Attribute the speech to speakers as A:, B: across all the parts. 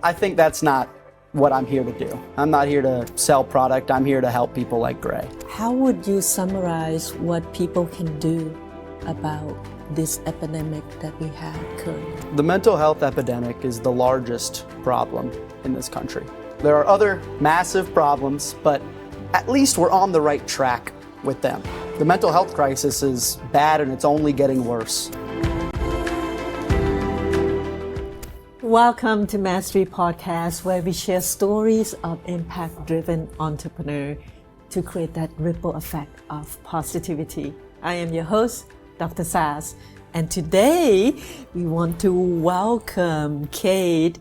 A: I think that's not what I'm here to do. I'm not here to sell product. I'm here to help people like Gray.
B: How would you summarize what people can do about this epidemic that we have currently?
A: The mental health epidemic is the largest problem in this country. There are other massive problems, but at least we're on the right track with them. The mental health crisis is bad and it's only getting worse.
B: Welcome to Mastery Podcast, where we share stories of impact-driven entrepreneurs to create that ripple effect of positivity. I am your host, Dr. Saz, and today we want to welcome Cade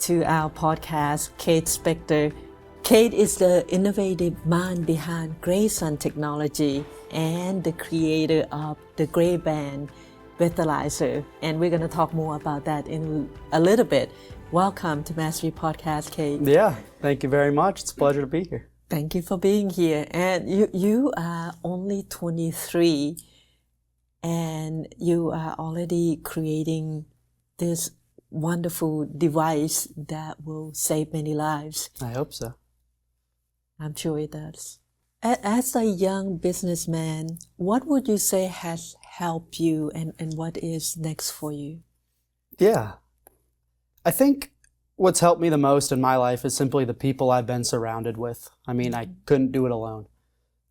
B: to our podcast, Cade Spector. Cade is the innovative mind behind Greysun technology and the creator of the Greyband breathalyzer, and we're going to talk more about that in a little bit. Welcome to Mastery Podcast, Cade.
A: Yeah, thank you very much. It's a pleasure to be here.
B: Thank you for being here. And you are only 23, and you are already creating this wonderful device that will save many lives.
A: I hope so.
B: I'm sure it does. As a young businessman, what would you say has helped you and what is next for you?
A: Yeah. I think what's helped me the most in my life is simply the people I've been surrounded with. I mean, I couldn't do it alone.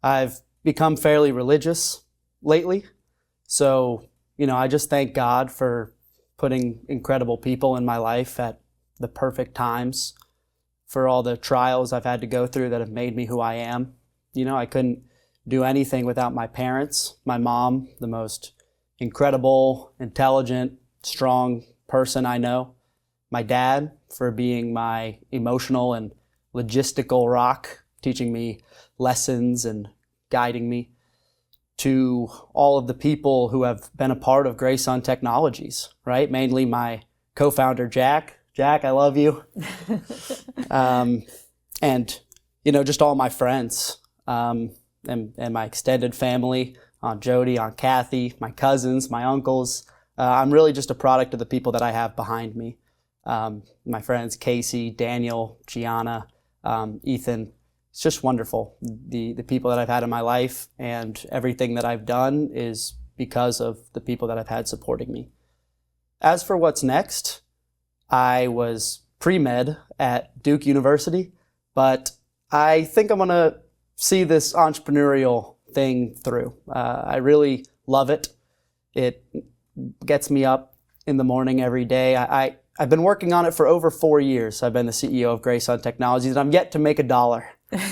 A: I've become fairly religious lately. So, I just thank God for putting incredible people in my life at the perfect times, for all the trials I've had to go through that have made me who I am. I couldn't do anything without my parents. My mom, the most incredible, intelligent, strong person I know. My dad, for being my emotional and logistical rock, teaching me lessons and guiding me. To all of the people who have been a part of Greysun Technologies, right? Mainly my co-founder, Jack. Jack, I love you. And, just all my friends. And my extended family, Aunt Jody, Aunt Kathy, my cousins, my uncles. I'm really just a product of the people that I have behind me. My friends Casey, Daniel, Gianna, Ethan. It's just wonderful. The people that I've had in my life and everything that I've done is because of the people that I've had supporting me. As for what's next, I was pre-med at Duke University, but I think I'm going to see this entrepreneurial thing through. I really love it. It gets me up in the morning every day. I've been working on it for over 4 years. I've been the CEO of Greysun Technologies, and I'm yet to make $1,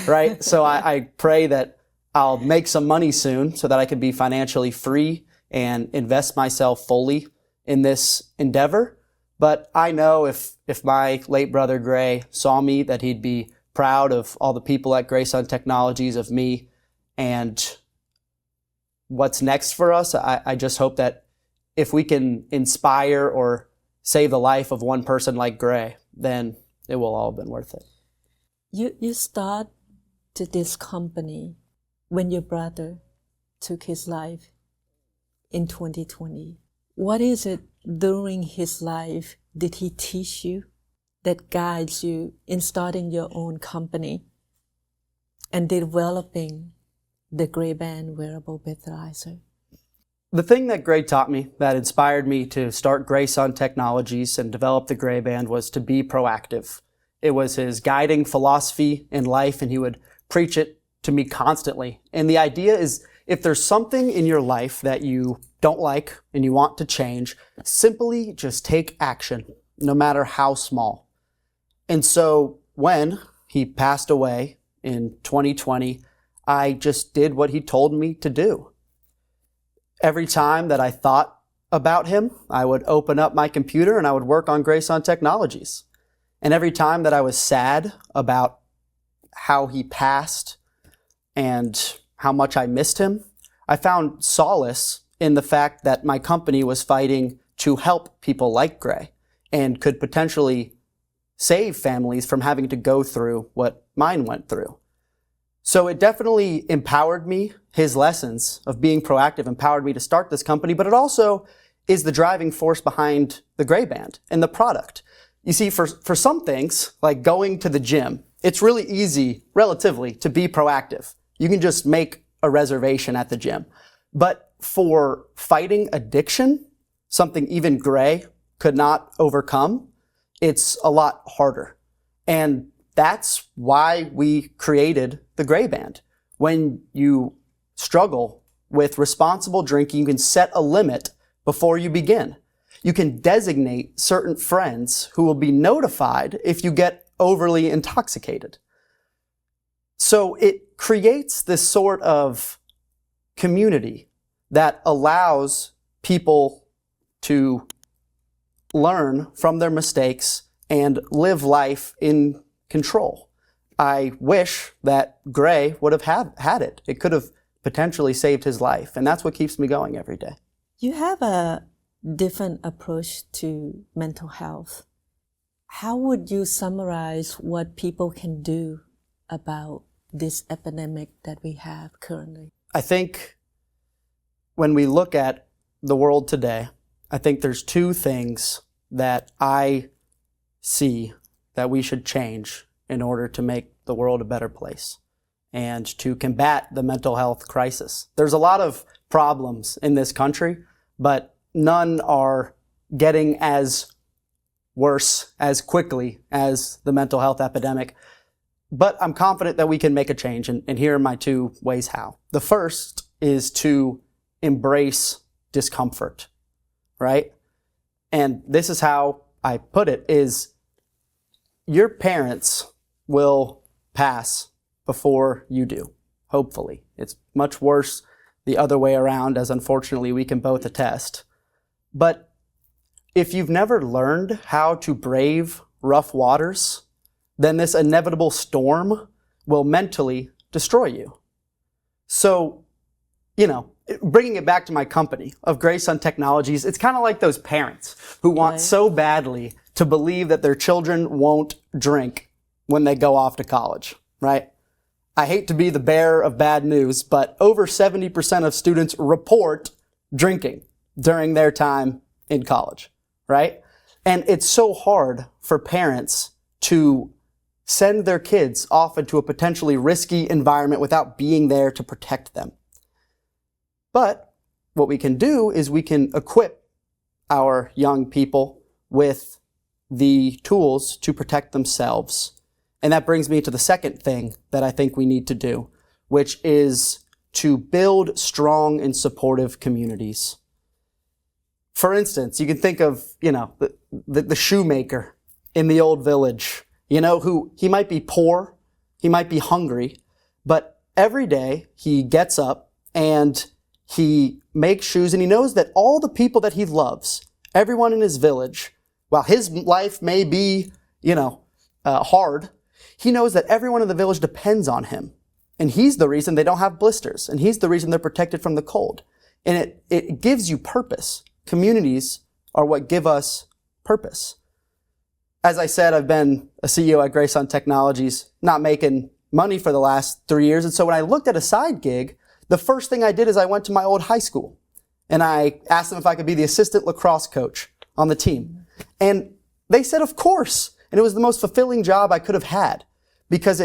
A: right? So I pray that I'll make some money soon so that I can be financially free and invest myself fully in this endeavor. But I know if my late brother Gray saw me, that he'd be proud of all the people at Greysun Technologies, of me, and what's next for us. I just hope that if we can inspire or save the life of one person like Gray, then it will all have been worth it.
B: You started this company when your brother took his life in 2020. What is it during his life did he teach you that guides you in starting your own company and developing the Greyband wearable breathalyzer?
A: The thing that Gray taught me that inspired me to start Greysun Technologies and develop the Greyband was to be proactive. It was his guiding philosophy in life, and he would preach it to me constantly. And the idea is, if there's something in your life that you don't like and you want to change, simply just take action, no matter how small. And so when he passed away in 2020, I just did what he told me to do. Every time that I thought about him, I would open up my computer and I would work on Greysun Technologies. And every time that I was sad about how he passed and how much I missed him, I found solace in the fact that my company was fighting to help people like Gray and could potentially save families from having to go through what mine went through. So it definitely empowered me. His lessons of being proactive empowered me to start this company, but it also is the driving force behind the Greyband and the product. You see, for some things, like going to the gym, it's really easy, relatively, to be proactive. You can just make a reservation at the gym. But for fighting addiction, something even Grey could not overcome, it's a lot harder. And that's why we created the Greyband. When you struggle with responsible drinking, you can set a limit before you begin. You can designate certain friends who will be notified if you get overly intoxicated. So it creates this sort of community that allows people to learn from their mistakes and live life in control. I wish that Grey would have had it. It could have potentially saved his life, and that's what keeps me going every day.
B: You have a different approach to mental health. How would you summarize what people can do about this epidemic that we have currently?
A: I think when we look at the world today, I think there's two things that I see that we should change in order to make the world a better place and to combat the mental health crisis. There's a lot of problems in this country, but none are getting as worse as quickly as the mental health epidemic. But I'm confident that we can make a change, and here are my two ways how. The first is to embrace discomfort, right? And this is how I put it, is your parents will pass before you do, hopefully. It's much worse the other way around, as unfortunately we can both attest. But if you've never learned how to brave rough waters, then this inevitable storm will mentally destroy you. So, bringing it back to my company of Greysun Technologies, it's kind of like those parents who want so badly to believe that their children won't drink when they go off to college, right? I hate to be the bearer of bad news, but over 70% of students report drinking during their time in college, right? And it's so hard for parents to send their kids off into a potentially risky environment without being there to protect them. But what we can do is we can equip our young people with the tools to protect themselves. And that brings me to the second thing that I think we need to do, which is to build strong and supportive communities. For instance, you can think of, the shoemaker in the old village, who he might be poor, he might be hungry, but every day he gets up and he makes shoes, and he knows that all the people that he loves, everyone in his village, while his life may be, hard, he knows that everyone in the village depends on him. And he's the reason they don't have blisters, and he's the reason they're protected from the cold. And it gives you purpose. Communities are what give us purpose. As I said, I've been a CEO at Greysun Technologies, not making money for the last 3 years. And so when I looked at a side gig, the first thing I did is I went to my old high school and I asked them if I could be the assistant lacrosse coach on the team. And they said, of course. And it was the most fulfilling job I could have had because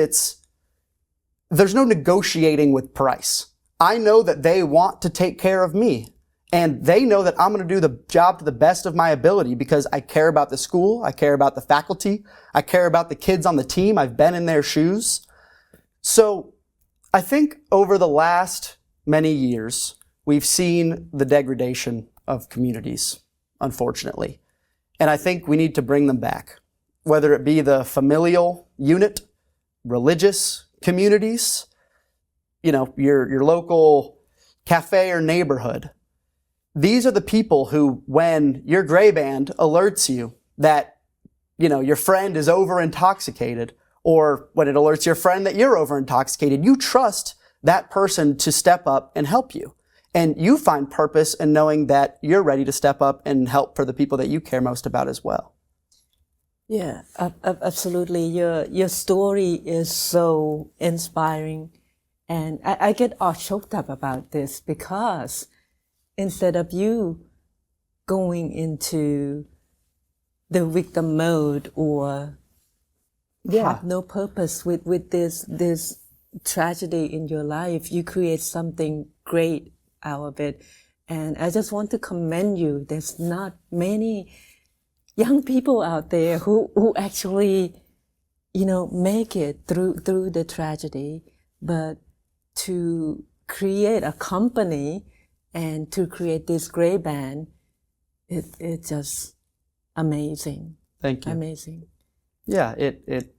A: there's no negotiating with price. I know that they want to take care of me. And they know that I'm going to do the job to the best of my ability because I care about the school, I care about the faculty, I care about the kids on the team, I've been in their shoes. So I think over the last many years, we've seen the degradation of communities, unfortunately. And I think we need to bring them back, whether it be the familial unit, religious communities, your local cafe or neighborhood. These are the people who, when your Greyband alerts you that, your friend is over intoxicated, or when it alerts your friend that you're over intoxicated, you trust that person to step up and help you. And you find purpose in knowing that you're ready to step up and help for the people that you care most about as well.
B: Yeah, absolutely. Your story is so inspiring. And I get all choked up about this because instead of you going into the victim mode or have no purpose with this tragedy in your life. You create something great out of it. And I just want to commend you. There's not many young people out there who actually, make it through the tragedy, but to create a company and to create this Greyband, it's just amazing.
A: Thank you.
B: Amazing.
A: Yeah, it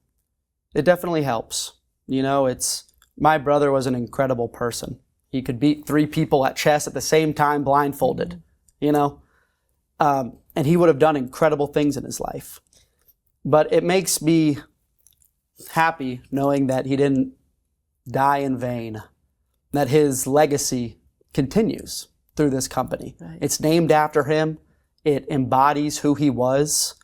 A: definitely helps. My brother was an incredible person. He could beat 3 people at chess at the same time blindfolded, and he would have done incredible things in his life. But it makes me happy knowing that he didn't die in vain, that his legacy continues through this company.
B: Right.
A: It's named after him. It embodies who he was.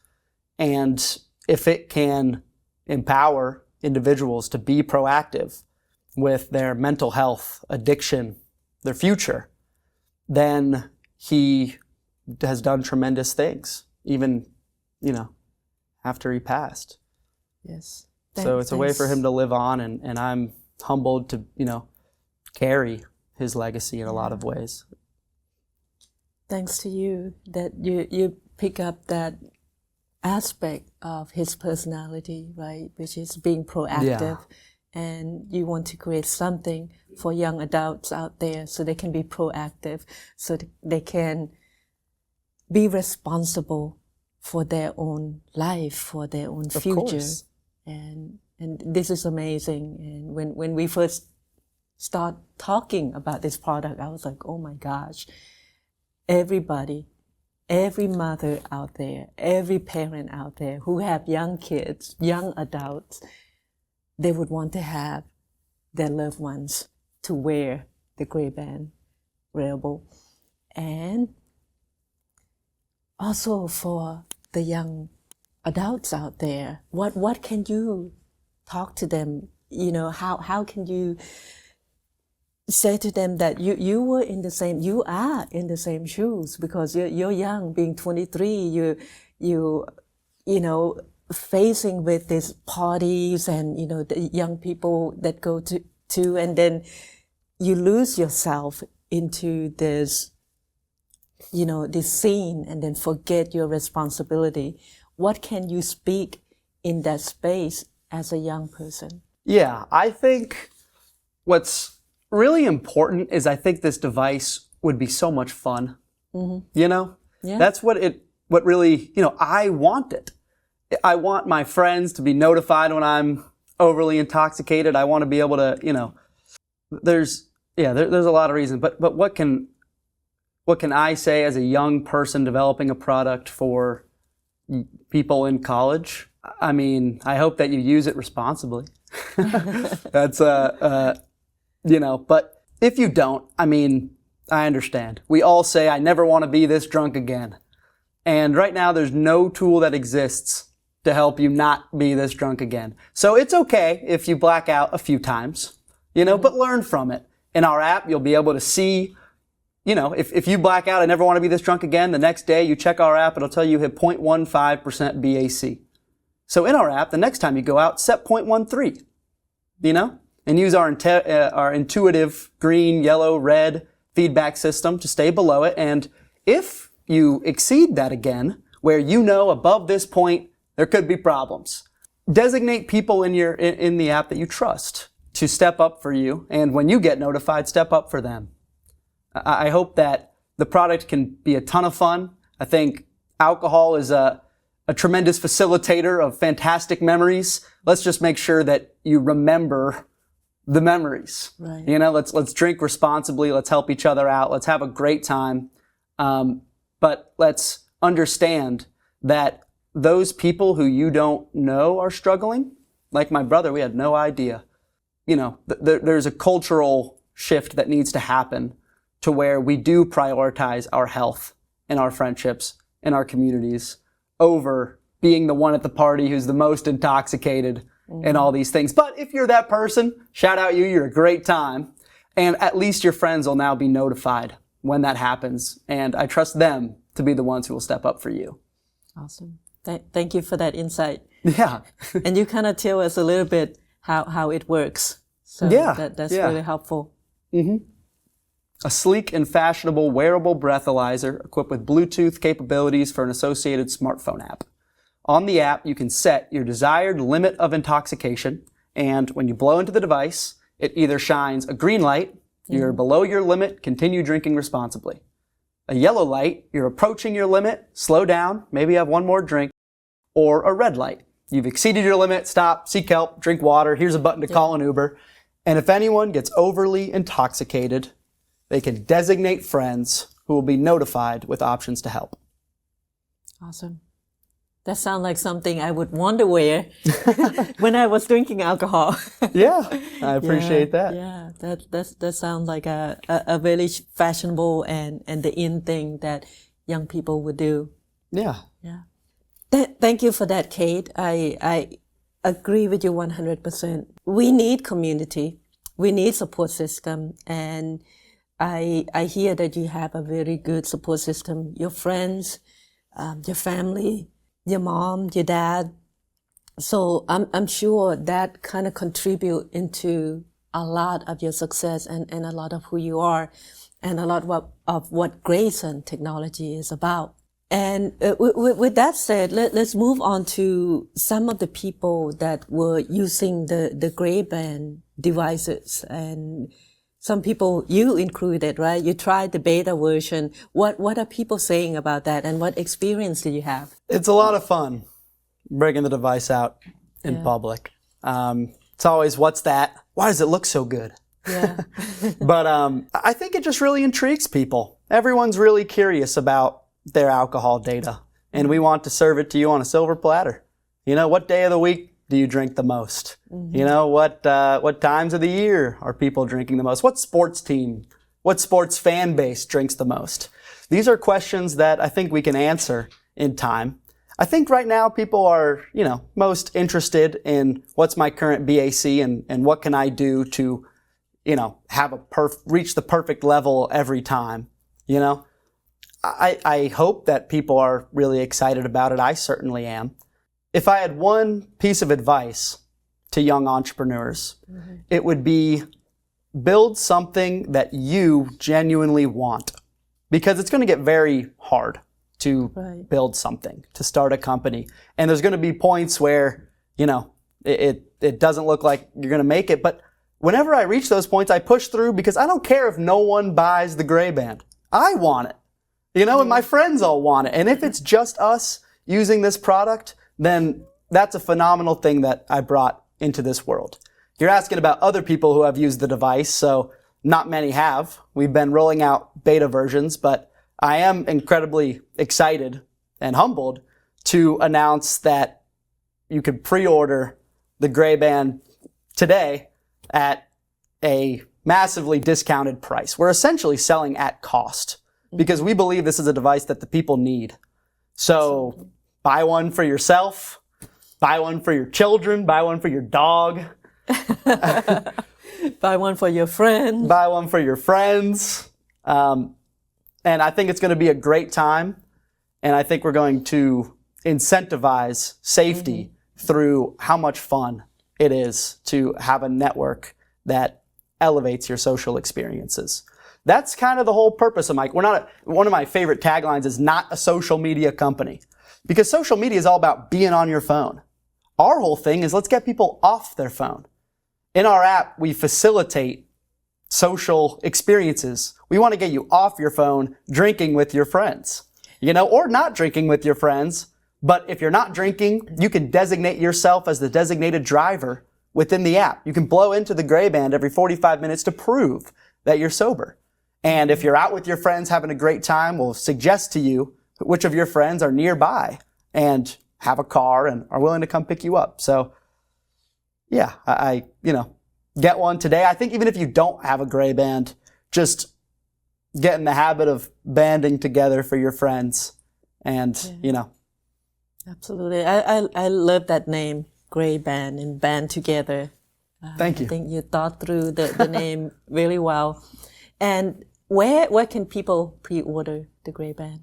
A: And if it can empower individuals to be proactive with their mental health, addiction, their future, then he has done tremendous things, even, after he passed.
B: Yes.
A: So it's a way for him to live on, and I'm humbled to, carry his legacy in a lot of ways.
B: Thanks to you that you pick up that aspect of his personality, right, which is being proactive. And you want to create something for young adults out there so they can be proactive, so they can be responsible for their own life, for their own future. And this is amazing. And when we first start talking about this product, I was like, oh my gosh, everybody, every mother out there, every parent out there who have young kids, young adults, they would want to have their loved ones to wear the Greyband wearable. And also for the young adults out there, what can you talk to them? How can you say to them that you are in the same shoes, because you're young, being 23, you facing with these parties and the young people that go to, and then you lose yourself into this this scene and then forget your responsibility. What can you speak in that space as a young person?
A: Yeah, I think what's really important is I think this device would be so much fun.
B: Yeah.
A: That's what really, I want it. I want my friends to be notified when I'm overly intoxicated. I want to be able to, there's a lot of reasons, but what can I say as a young person developing a product for people in college? I mean, I hope that you use it responsibly. That's, but if you don't, I mean, I understand. We all say, I never want to be this drunk again. And right now, there's no tool that exists to help you not be this drunk again. So it's okay if you black out a few times, but learn from it. In our app, you'll be able to see, if you black out, I never want to be this drunk again, the next day you check our app, it'll tell you hit 0.15% BAC. So in our app, the next time you go out, set 0.13, and use our intuitive green, yellow, red feedback system to stay below it. And if you exceed that again, where above this point, there could be problems, designate people in the app that you trust to step up for you. And when you get notified, step up for them. I hope that the product can be a ton of fun. I think alcohol is a tremendous facilitator of fantastic memories. Let's just make sure that you remember the memories.
B: Right.
A: Let's drink responsibly. Let's help each other out. Let's have a great time. But let's understand that those people who you don't know are struggling, like my brother, we had no idea. There's a cultural shift that needs to happen to where we do prioritize our health and our friendships and our communities over being the one at the party who's the most intoxicated and all these things. But if you're that person, shout out you're a great time. And at least your friends will now be notified when that happens. And I trust them to be the ones who will step up for you.
B: Awesome. Thank you for that insight.
A: Yeah.
B: And you kind of tell us a little bit how it works. So that's really helpful.
A: Mm-hmm. A sleek and fashionable wearable breathalyzer equipped with Bluetooth capabilities for an associated smartphone app. On the app, you can set your desired limit of intoxication, and when you blow into the device, it either shines a green light, you're below your limit, continue drinking responsibly. A yellow light, you're approaching your limit, slow down, maybe have one more drink. Or a red light, you've exceeded your limit, stop, seek help, drink water, here's a button to call an Uber. And if anyone gets overly intoxicated, they can designate friends who will be notified with options to help.
B: Awesome. That sounds like something I would want to wear when I was drinking alcohol.
A: Yeah, I appreciate that.
B: Yeah, that sounds like a very fashionable and the in thing that young people would do.
A: Yeah.
B: Yeah. Thank you for that, Cade. I agree with you 100%. We need community. We need support system. And I hear that you have a very good support system. Your friends, your family, your mom, your dad. So I'm sure that kind of contribute into a lot of your success and a lot of who you are and a lot of what Greysun technology is about. And with that said, let's move on to some of the people that were using the Greyband devices. And some people, you included, right? You tried the beta version. What are people saying about that, and what experience did you have?
A: It's a lot of fun bringing the device out in public. It's always, what's that? Why does it look so good?
B: Yeah.
A: But I think it just really intrigues people. Everyone's really curious about their alcohol data, and we want to serve it to you on a silver platter. You know, what day of the week do you drink the most? You know, what times of the year are people drinking the most? What sports team, what sports fan base drinks the most? These are questions that I think we can answer in time. I think right now people are, you know, most interested in what's my current BAC and what can I do to, you know, have reach the perfect level every time, you know? I hope that people are really excited about it. I certainly am. If I had one piece of advice to young entrepreneurs, it would be build something that you genuinely want, because it's going to get very hard to build something, to start a company. And there's going to be points where, you know, it doesn't look like you're going to make it. But whenever I reach those points, I push through, because I don't care if no one buys the Greyband. I want it. You know, and my friends all want it. And if it's just us using this product, then that's a phenomenal thing that I brought into this world. You're asking about other people who have used the device, so not many have. We've been rolling out beta versions, but I am incredibly excited and humbled to announce that you could pre-order the Greyband today at a massively discounted price. We're essentially selling at cost, because we believe this is a device that the people need. So buy one for yourself, buy one for your children, buy one for your dog.
B: Buy one for your friends.
A: Buy one for your friends. And I think it's going to be a great time. And I think we're going to incentivize safety through how much fun it is to have a network that elevates your social experiences. That's kind of the whole purpose of Mike. One of my favorite taglines is not a social media company, because social media is all about being on your phone. Our whole thing is let's get people off their phone. In our app, we facilitate social experiences. We want to get you off your phone, drinking with your friends, you know, or not drinking with your friends. But if you're not drinking, you can designate yourself as the designated driver within the app. You can blow into the Greyband every 45 minutes to prove that you're sober. And if you're out with your friends having a great time, we'll suggest to you which of your friends are nearby and have a car and are willing to come pick you up. So, yeah, I get one today. I think even if you don't have a Greyband, just get in the habit of banding together for your friends and, you know.
B: Absolutely. I love that name, Greyband, and band together.
A: Thank you.
B: I think you thought through the name really well. And where can people pre-order the Greyband?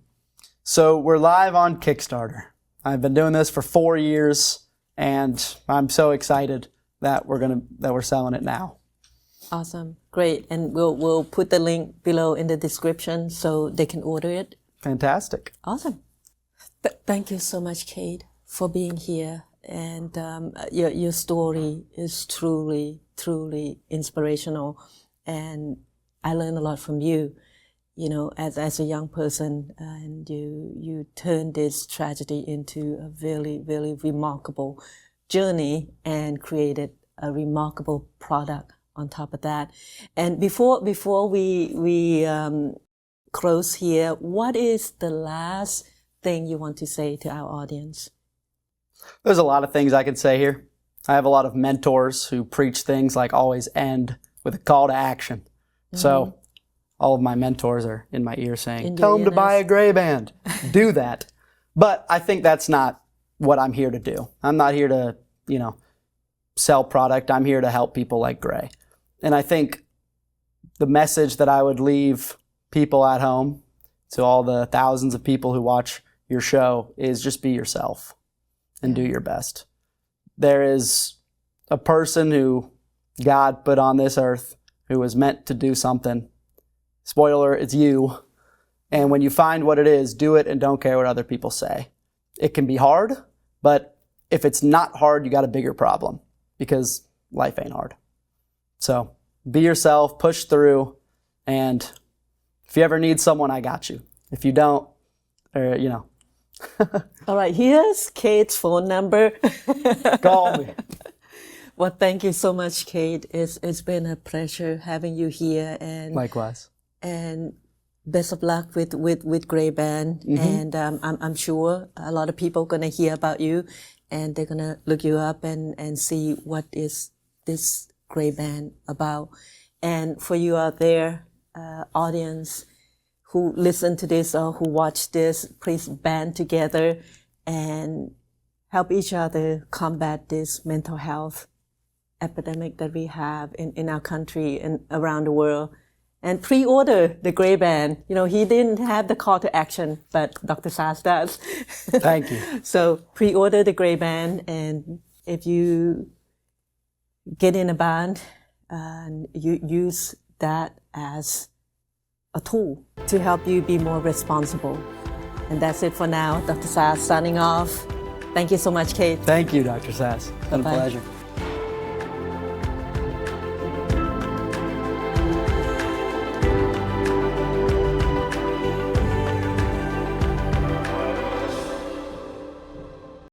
A: So we're live on Kickstarter. I've been doing this for 4 years, and I'm so excited that we're selling it now.
B: Awesome. Great. And we'll put the link below in the description so they can order it.
A: Fantastic.
B: Awesome. Thank you so much, Cade, for being here. And your story is truly, truly inspirational. And I learned a lot from you, you know, as a young person. And you turned this tragedy into a really, really remarkable journey and created a remarkable product on top of that. And before we close here, what is the last thing you want to say to our audience?
A: There's a lot of things I could say here. I have a lot of mentors who preach things like always end with a call to action. Mm-hmm. So all of my mentors are in my ear saying, tell them to buy a Greyband. Do that. But I think that's not what I'm here to do. I'm not here to, you know, sell product. I'm here to help people like Gray. And I think the message that I would leave people at home, to all the thousands of people who watch your show, is just be yourself and do your best. There is a person who God put on this earth who was meant to do something. Spoiler, it's you. And when you find what it is, do it and don't care what other people say. It can be hard, but if it's not hard, you got a bigger problem, because life ain't hard. So be yourself, push through, and if you ever need someone, I got you. If you don't, you know.
B: All right, here's Cade's phone number.
A: Call me.
B: Well, thank you so much, Cade. It's been a pleasure having you here. And
A: likewise.
B: And best of luck with Greyband. Mm-hmm. And I'm sure a lot of people are going to hear about you, and they're going to look you up and see what is this Greyband about. And for you out there, audience who listen to this or who watch this, please band together and help each other combat this mental health epidemic that we have in our country and around the world. And pre-order the Greyband. You know, he didn't have the call to action, but Dr. Saz does.
A: Thank you.
B: So pre-order the Greyband, and if you get in a band, you use that as a tool to help you be more responsible. And that's it for now. Dr. Saz signing off. Thank you so much, Cade.
A: Thank you, Dr. Saz. It's been a pleasure.